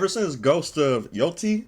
ever since Ghost of Yotei,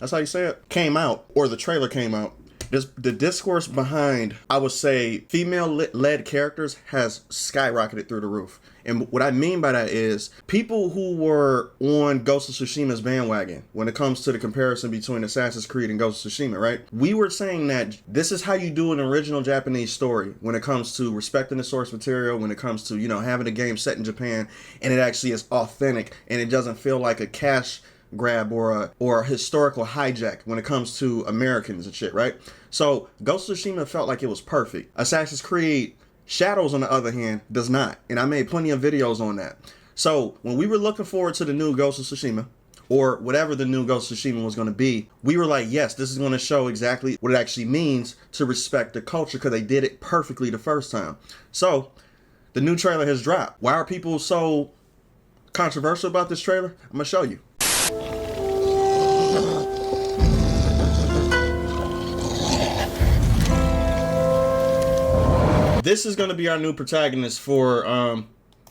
that's how you say it, came out, or the trailer came out, the discourse behind, I would say, female-led characters has skyrocketed through the roof. And what I mean by that is people who were on Ghost of Tsushima's bandwagon when it comes to the comparison between Assassin's Creed and Ghost of Tsushima, right? We were saying that this is how you do an original Japanese story when it comes to respecting the source material, when it comes to, you know, having a game set in Japan and it actually is authentic and it doesn't feel like a cash grab or a historical hijack when it comes to Americans and shit, right? So Ghost of Tsushima felt like it was perfect. Assassin's Creed Shadows, on the other hand, does not. And I made plenty of videos on that. So when we were looking forward to the new Ghost of Tsushima, or whatever the new Ghost of Tsushima was going to be, we were like, yes, this is going to show exactly what it actually means to respect the culture, because they did it perfectly the first time. So the new trailer has dropped. Why are people so controversial about this trailer? I'm going to show you. This is going to be our new protagonist for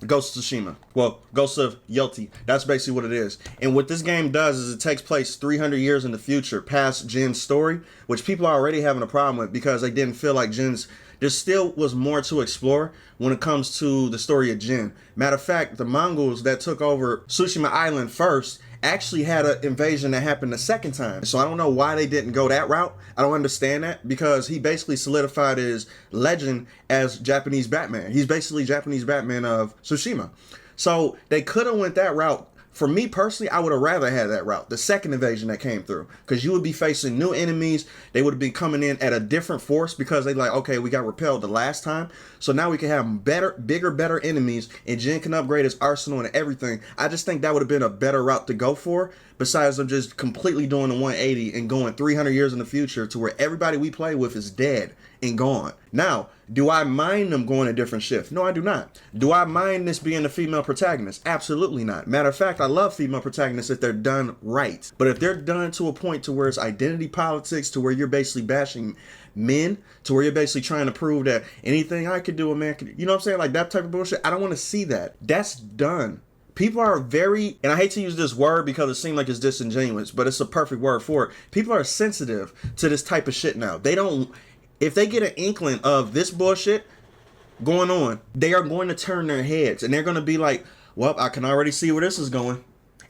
Ghost of Tsushima. Well, Ghost of Yotei. That's basically what it is. And what this game does is it takes place 300 years in the future, past Jin's story, which people are already having a problem with because they didn't feel like there still was more to explore when it comes to the story of Jin. Matter of fact, the Mongols that took over Tsushima Island first actually had an invasion that happened the second time. So I don't know why they didn't go that route. I don't understand that, because he basically solidified his legend as Japanese Batman. He's basically Japanese Batman of Tsushima. So they could have went that route. For me personally, I would have rather had that route, the second invasion that came through, because you would be facing new enemies. They would have been coming in at a different force because they like, okay, we got repelled the last time, so now we can have bigger enemies, and Jin can upgrade his arsenal and everything. I just think that would have been a better route to go for, besides them just completely doing the 180 and going 300 years in the future to where everybody we play with is dead and gone. Now, do I mind them going a different shift? No, I do not. Do I mind this being a female protagonist? Absolutely not. Matter of fact, I love female protagonists if they're done right. But if they're done to a point to where it's identity politics, to where you're basically bashing men, to where you're basically trying to prove that anything I could do, a man could, you know what I'm saying? Like that type of bullshit. I don't want to see that. That's done. People are very, and I hate to use this word because it seems like it's disingenuous, but it's a perfect word for it. People are sensitive to this type of shit now. They don't, if they get an inkling of this bullshit going on, they are going to turn their heads and they're going to be like, well, I can already see where this is going.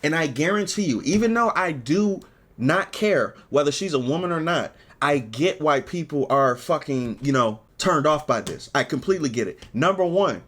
And I guarantee you, even though I do not care whether she's a woman or not, I get why people are fucking, you know, turned off by this. I completely get it. Number one,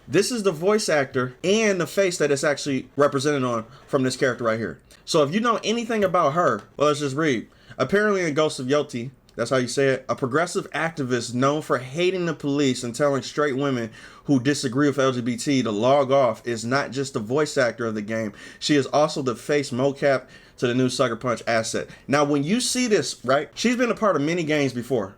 this is the voice actor and the face that it's actually represented on from this character right here. So if you know anything about her, well, let's just read. Apparently in Ghost of Yotei, that's how you say it, a progressive activist known for hating the police and telling straight women who disagree with LGBT to log off is not just the voice actor of the game. She is also the face mocap to the new Sucker Punch asset. Now, when you see this, right, she's been a part of many games before.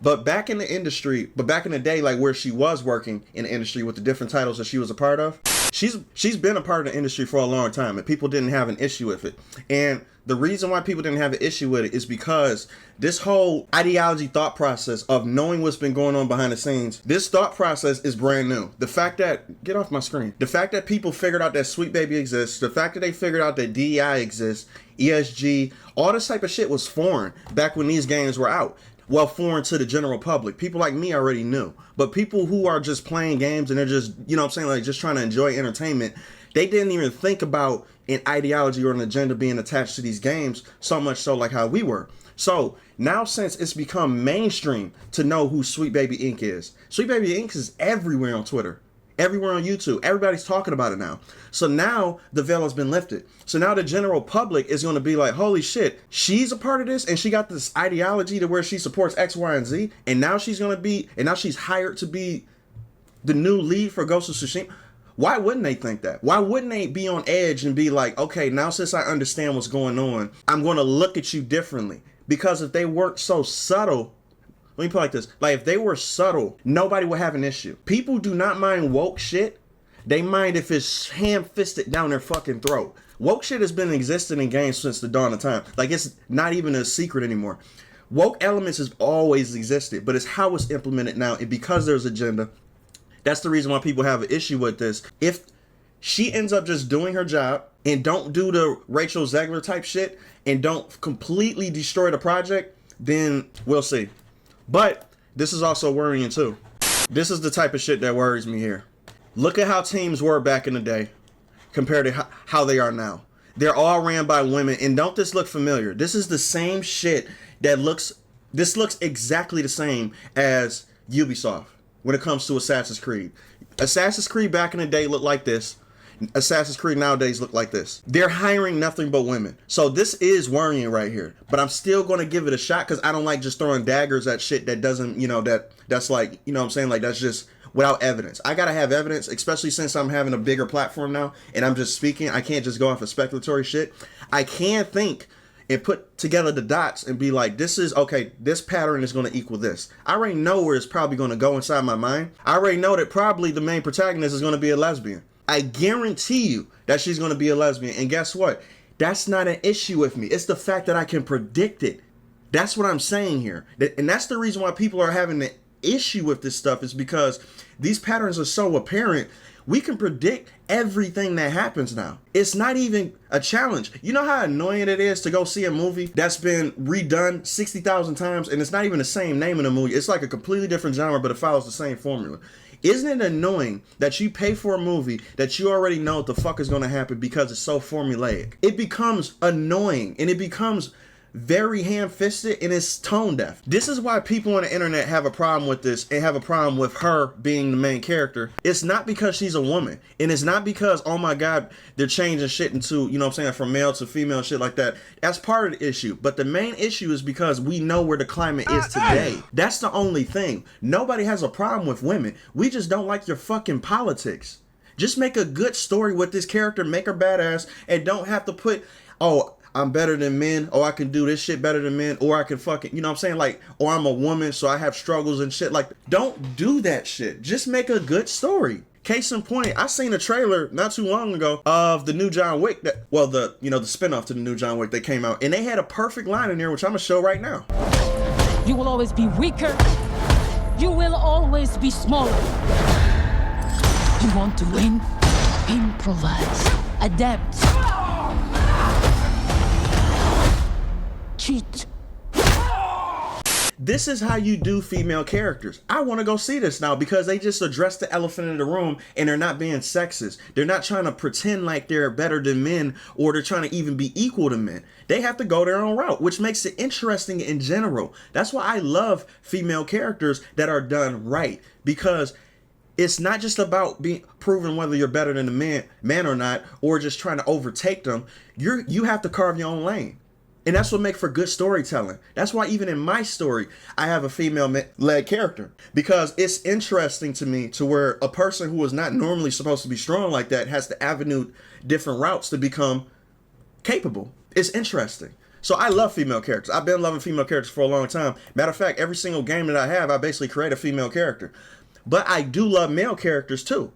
But back in the industry, back in the day, like where she was working in the industry with the different titles that she was a part of, she's been a part of the industry for a long time and people didn't have an issue with it. And the reason why people didn't have an issue with it is because this whole ideology thought process of knowing what's been going on behind the scenes, this thought process is brand new. The fact that, get off my screen, the fact that people figured out that Sweet Baby exists, the fact that they figured out that DEI exists, ESG, all this type of shit was foreign back when these games were out. Well, foreign to the general public. People like me already knew. But people who are just playing games and they're just, you know what I'm saying, like just trying to enjoy entertainment, they didn't even think about an ideology or an agenda being attached to these games, so much so like how we were. So now since it's become mainstream to know who Sweet Baby Inc. is, Sweet Baby Inc. is everywhere on Twitter. Everywhere on YouTube. Everybody's talking about it now. So now the veil has been lifted. So now the general public is going to be like, holy shit, she's a part of this and she got this ideology to where she supports X, Y, and Z. And now she's going to be, and now she's hired to be the new lead for Ghost of Tsushima. Why wouldn't they think that? Why wouldn't they be on edge and be like, okay, now since I understand what's going on, I'm going to look at you differently? Because if they weren't so subtle, let me put it like this. Like, if they were subtle, nobody would have an issue. People do not mind woke shit. They mind if it's ham-fisted down their fucking throat. Woke shit has been existing in games since the dawn of time. Like, it's not even a secret anymore. Woke elements has always existed, but it's how it's implemented now. And because there's agenda, that's the reason why people have an issue with this. If she ends up just doing her job and don't do the Rachel Zegler type shit and don't completely destroy the project, then we'll see. But this is also worrying too. This is the type of shit that worries me here. Look at how teams were back in the day compared to how they are now. They're all ran by women, and don't this look familiar? This is the same shit this looks exactly the same as Ubisoft when it comes to Assassin's Creed. Assassin's Creed back in the day looked like this. Assassin's Creed nowadays look like this. They're hiring nothing but women. So this is worrying right here. But I'm still going to give it a shot because I don't like just throwing daggers at shit that doesn't, that's like, you know what I'm saying? Like, that's just without evidence. I got to have evidence, especially since I'm having a bigger platform now and I'm just speaking. I can't just go off of speculatory shit. I can think and put together the dots and be like, this pattern is going to equal this. I already know where it's probably going to go inside my mind. I already know that probably the main protagonist is going to be a lesbian. I guarantee you that she's going to be a lesbian. And guess what? That's not an issue with me. It's the fact that I can predict it. That's what I'm saying here. And that's the reason why people are having an issue with this stuff, is because these patterns are so apparent. We can predict everything that happens now. It's not even a challenge. You know how annoying it is to go see a movie that's been redone 60,000 times and it's not even the same name in the movie. It's like a completely different genre, but it follows the same formula. Isn't it annoying that you pay for a movie that you already know what the fuck is going to happen because it's so formulaic? It becomes annoying and it becomes very ham-fisted and it's tone deaf. This is why people on the internet have a problem with this and have a problem with her being the main character. It's not because she's a woman, and it's not because, oh my god, they're changing shit into, you know what I'm saying, from male to female, shit like that. That's part of the issue, but the main issue is because we know where the climate is today. That's the only thing. Nobody has a problem with women. We just don't like your fucking politics. Just make a good story with this character, make her badass, and don't have to put, oh, I'm better than men, or I can do this shit better than men, or I can fucking, you know what I'm saying? Like, or I'm a woman, so I have struggles and shit. Like, don't do that shit. Just make a good story. Case in point, I seen a trailer not too long ago of the new John Wick, the spinoff to the new John Wick that came out, and they had a perfect line in there, which I'm gonna show right now. You will always be weaker. You will always be smaller. You want to win? Improvise. Adapt. Cheat. This is how you do female characters. I want to go see this now because they just addressed the elephant in the room and they're not being sexist. They're not trying to pretend like they're better than men or they're trying to even be equal to men. They have to go their own route, which makes it interesting in general. That's why I love female characters that are done right, because it's not just about proving whether you're better than the man or not, or just trying to overtake them. You have to carve your own lane. And that's what makes for good storytelling. That's why even in my story, I have a female-led character. Because it's interesting to me to where a person who is not normally supposed to be strong like that has to avenue different routes to become capable. It's interesting. So I love female characters. I've been loving female characters for a long time. Matter of fact, every single game that I have, I basically create a female character. But I do love male characters too.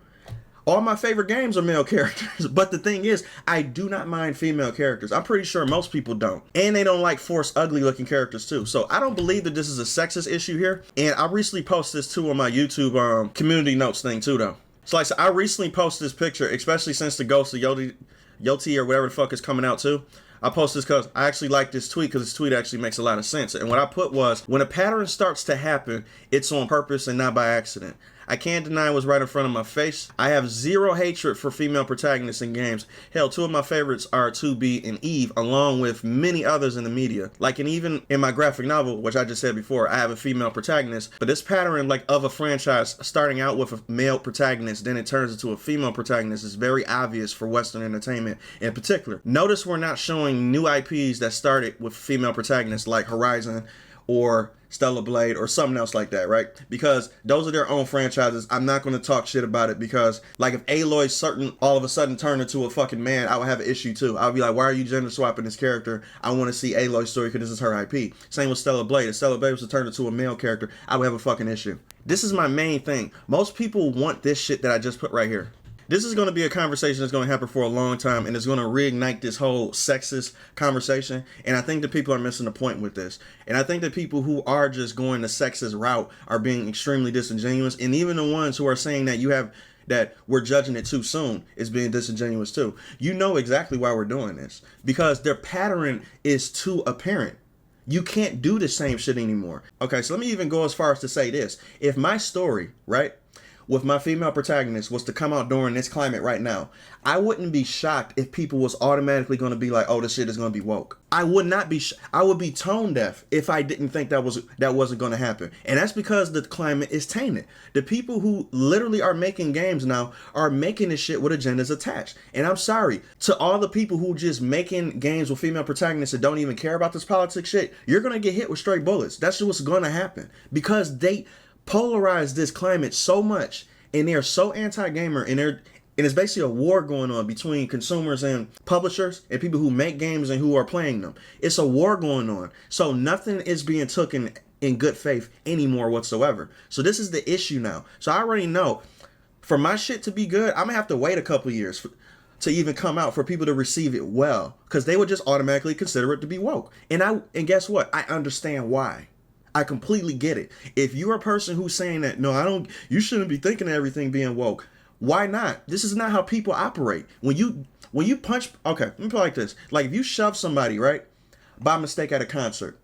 All my favorite games are male characters, but the thing is, I do not mind female characters. I'm pretty sure most people don't. And they don't like forced, ugly-looking characters, too. So I don't believe that this is a sexist issue here. And I recently posted this, too, on my YouTube community notes thing, too, though. So, like, I recently posted this picture, especially since the Ghost of Yotei or whatever the fuck is coming out, too. I posted this because I actually like this tweet, because this tweet actually makes a lot of sense. And what I put was, when a pattern starts to happen, it's on purpose and not by accident. I can't deny what's right in front of my face. I have zero hatred for female protagonists in games. Hell, two of my favorites are 2B and Eve, along with many others in the media. Like, and even in my graphic novel, which I just said before, I have a female protagonist. But this pattern, like, of a franchise starting out with a male protagonist, then it turns into a female protagonist, is very obvious for Western entertainment in particular. Notice we're not showing new IPs that started with female protagonists like Horizon or Stellar Blade or something else like that, right? Because those are their own franchises. I'm not going to talk shit about it because, like, if Aloy all of a sudden turned into a fucking man, I would have an issue too. I would be like, why are you gender swapping this character? I want to see Aloy's story because this is her IP. Same with Stellar Blade. If Stellar Blade was to turn into a male character, I would have a fucking issue. This is my main thing. Most people want this shit that I just put right here. This is going to be a conversation that's going to happen for a long time, and it's going to reignite this whole sexist conversation. And I think that people are missing the point with this. And I think that people who are just going the sexist route are being extremely disingenuous. And even the ones who are saying that you have that we're judging it too soon is being disingenuous too. You know exactly why we're doing this, because their pattern is too apparent. You can't do the same shit anymore. Okay, so let me even go as far as to say this. If my story, right, with my female protagonist was to come out during this climate right now, I wouldn't be shocked if people was automatically going to be like, oh, this shit is going to be woke. I would not be, I would be tone deaf if I didn't think that wasn't going to happen. And that's because the climate is tainted. The people who literally are making games now are making this shit with agendas attached. And I'm sorry to all the people who just making games with female protagonists that don't even care about this politics shit. You're going to get hit with straight bullets. That's just what's going to happen, because they polarize this climate so much, and they're so anti-gamer, and it's basically a war going on between consumers and publishers and people who make games and who are playing them. It's a war going on, so nothing is being taken in good faith anymore whatsoever. So this is the issue now. So I already know, for my shit to be good, I'm gonna have to wait a couple years to even come out for people to receive it well, because they would just automatically consider it to be woke. And guess what? I understand why. I completely get it. If you're a person who's saying that, no, you shouldn't be thinking of everything being woke. Why not? This is not how people operate. When you punch, okay, let me put it like this. Like, if you shove somebody, right, by mistake at a concert,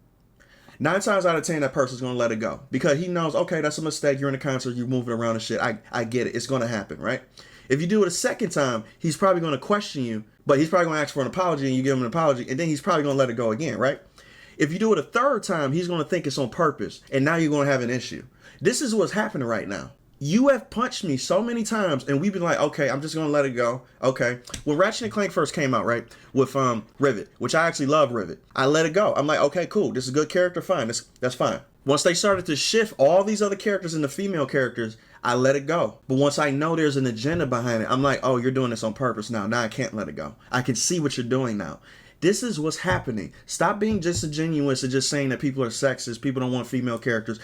9 times out of 10, that person's going to let it go, because he knows, okay, that's a mistake. You're in a concert, you're moving around and shit. I get it. It's going to happen, right? If you do it a second time, he's probably going to question you, but he's probably going to ask for an apology, and you give him an apology, and then he's probably going to let it go again, right? If you do it a third time, he's going to think it's on purpose, and now you're going to have an issue. This is what's happening right now. You have punched me so many times, and we've been like, okay, I'm just going to let it go. Okay. When Ratchet and Clank first came out, right, with Rivet, which I actually love Rivet, I let it go. I'm like, okay, cool. This is a good character. Fine. That's fine. Once they started to shift all these other characters into female characters, I let it go. But once I know there's an agenda behind it, I'm like, oh, you're doing this on purpose now. Now I can't let it go. I can see what you're doing now. This is what's happening. Stop being disingenuous and just saying that people are sexist. People don't want female characters.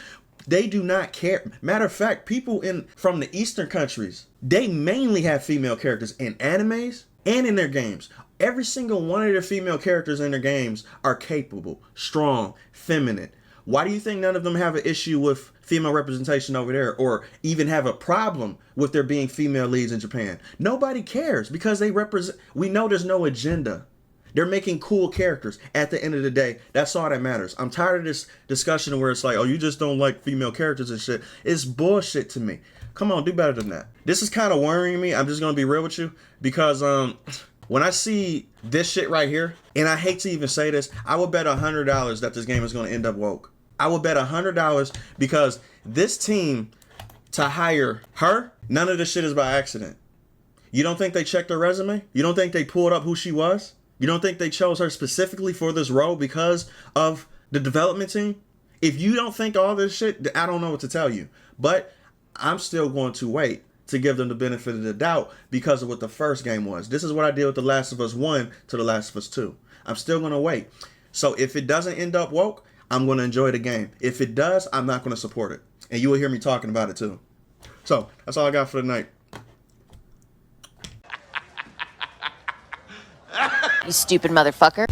They do not care. Matter of fact, people from the Eastern countries, they mainly have female characters in animes and in their games. Every single one of their female characters in their games are capable, strong, feminine. Why do you think none of them have an issue with female representation over there, or even have a problem with there being female leads in Japan? Nobody cares, because we know there's no agenda. They're making cool characters. At the end of the day, that's all that matters. I'm tired of this discussion where it's like, oh, you just don't like female characters and shit. It's bullshit to me. Come on, do better than that. This is kind of worrying me. I'm just going to be real with you, because when I see this shit right here, and I hate to even say this, I would bet $100 that this game is going to end up woke. I would bet $100, because this team, to hire her, none of this shit is by accident. You don't think they checked her resume? You don't think they pulled up who she was? You don't think they chose her specifically for this role because of the development team? If you don't think all this shit, I don't know what to tell you. But I'm still going to wait to give them the benefit of the doubt, because of what the first game was. This is what I did with The Last of Us 1 to The Last of Us 2. I'm still going to wait. So if it doesn't end up woke, I'm going to enjoy the game. If it does, I'm not going to support it. And you will hear me talking about it too. So that's all I got for tonight. You stupid motherfucker.